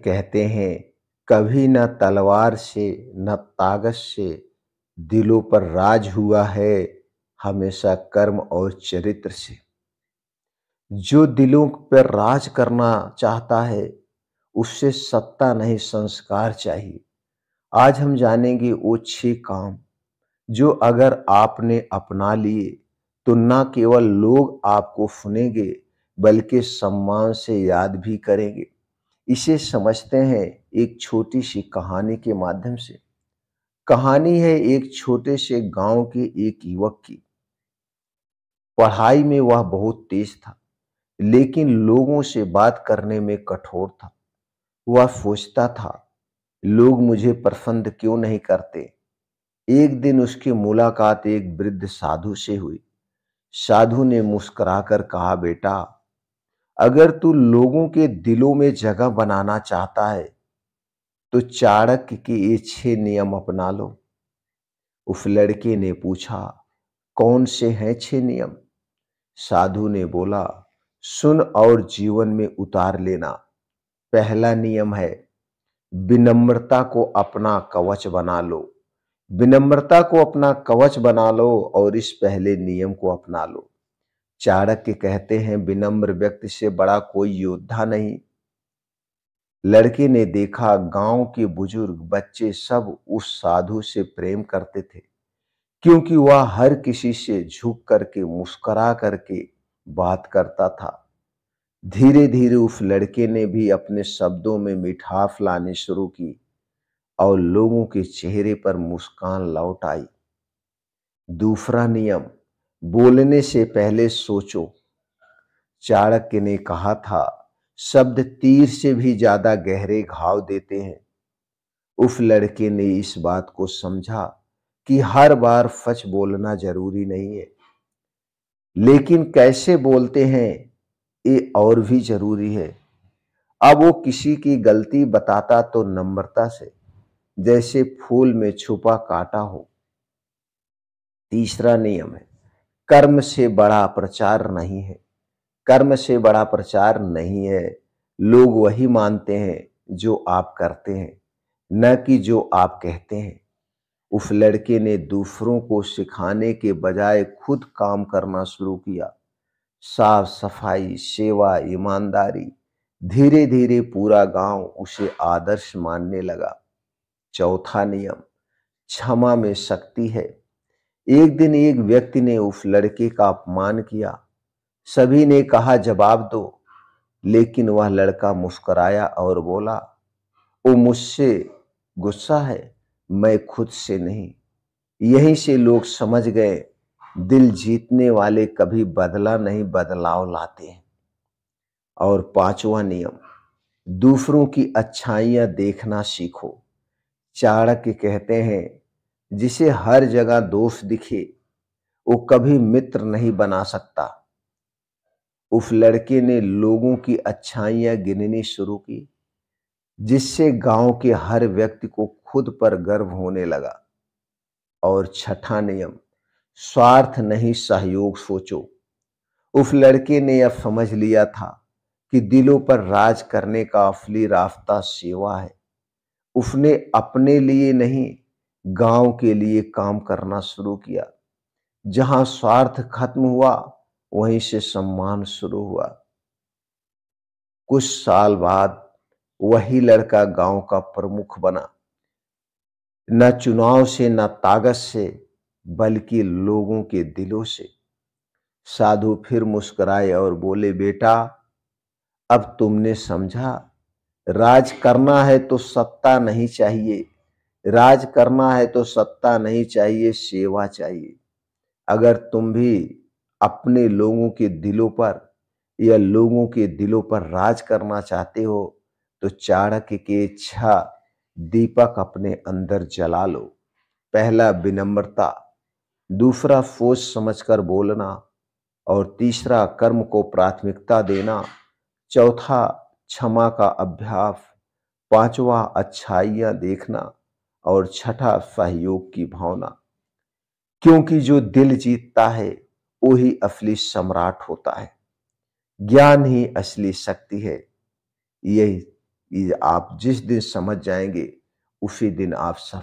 कहते हैं, कभी न तलवार से न ताकत से दिलों पर राज हुआ है, हमेशा कर्म और चरित्र से। जो दिलों पर राज करना चाहता है, उससे सत्ता नहीं संस्कार चाहिए। आज हम जानेंगे वो 6 काम जो अगर आपने अपना लिए तो न केवल लोग आपको सुनेंगे बल्कि सम्मान से याद भी करेंगे। इसे समझते हैं एक छोटी सी कहानी के माध्यम से। कहानी है एक छोटे से गांव के एक युवक की। पढ़ाई में वह बहुत तेज था, लेकिन लोगों से बात करने में कठोर था। वह सोचता था, लोग मुझे पसंद क्यों नहीं करते। एक दिन उसकी मुलाकात एक वृद्ध साधु से हुई। साधु ने मुस्कुराकर कहा, बेटा, अगर तू लोगों के दिलों में जगह बनाना चाहता है तो चाणक्य के ये 6 नियम अपना लो। उस लड़के ने पूछा, कौन से हैं 6 नियम? साधु ने बोला, सुन और जीवन में उतार लेना। पहला नियम है, विनम्रता को अपना कवच बना लो। विनम्रता को अपना कवच बना लो और इस पहले नियम को अपना लो। चाणक्य कहते हैं, विनम्र व्यक्ति से बड़ा कोई योद्धा नहीं। लड़के ने देखा गांव के बुजुर्ग बच्चे सब उस साधु से प्रेम करते थे, क्योंकि वह हर किसी से झुक करके मुस्कुरा करके बात करता था। धीरे धीरे उस लड़के ने भी अपने शब्दों में मिठास लानी शुरू की और लोगों के चेहरे पर मुस्कान लौट आई। दूसरा नियम, बोलने से पहले सोचो। चाणक्य ने कहा था, शब्द तीर से भी ज्यादा गहरे घाव देते हैं। उस लड़के ने इस बात को समझा कि हर बार सच बोलना जरूरी नहीं है, लेकिन कैसे बोलते हैं ये और भी जरूरी है। अब वो किसी की गलती बताता तो नम्रता से, जैसे फूल में छुपा कांटा हो। तीसरा नियम है, कर्म से बड़ा प्रचार नहीं है। कर्म से बड़ा प्रचार नहीं है। लोग वही मानते हैं जो आप करते हैं, न कि जो आप कहते हैं। उस लड़के ने दूसरों को सिखाने के बजाय खुद काम करना शुरू किया। साफ सफाई, सेवा, ईमानदारी। धीरे धीरे पूरा गांव उसे आदर्श मानने लगा। चौथा नियम, क्षमा में शक्ति है। एक दिन एक व्यक्ति ने उस लड़के का अपमान किया। सभी ने कहा, जवाब दो, लेकिन वह लड़का मुस्कुराया और बोला, वो मुझसे गुस्सा है, मैं खुद से नहीं। यहीं से लोग समझ गए, दिल जीतने वाले कभी बदला नहीं, बदलाव लाते हैं। और पांचवा नियम, दूसरों की अच्छाइयां देखना सीखो। चाणक्य कहते हैं, जिसे हर जगह दोष दिखे वो कभी मित्र नहीं बना सकता। उस लड़के ने लोगों की अच्छाइयां गिननी शुरू की, जिससे गांव के हर व्यक्ति को खुद पर गर्व होने लगा। और छठा नियम, स्वार्थ नहीं सहयोग सोचो। उस लड़के ने यह समझ लिया था कि दिलों पर राज करने का असली रास्ता सेवा है। उसने अपने लिए नहीं, गांव के लिए काम करना शुरू किया। जहां स्वार्थ खत्म हुआ, वहीं से सम्मान शुरू हुआ। कुछ साल बाद वही लड़का गांव का प्रमुख बना, न चुनाव से न ताकत से, बल्कि लोगों के दिलों से। साधु फिर मुस्कुराए और बोले, बेटा, अब तुमने समझा, राज करना है तो सत्ता नहीं चाहिए। राज करना है तो सत्ता नहीं चाहिए, सेवा चाहिए। अगर तुम भी अपने लोगों के दिलों पर या लोगों के दिलों पर राज करना चाहते हो तो चाणक्य के इच्छा दीपक अपने अंदर जला लो। पहला, विनम्रता। दूसरा, सोच समझकर बोलना। और तीसरा, कर्म को प्राथमिकता देना। चौथा, क्षमा का अभ्यास। पांचवा, अच्छाइयां देखना। और छठा, सहयोग की भावना। क्योंकि जो दिल जीतता है वही असली सम्राट होता है। ज्ञान ही असली शक्ति है। यही ये आप जिस दिन समझ जाएँगे, उसी दिन आप सफल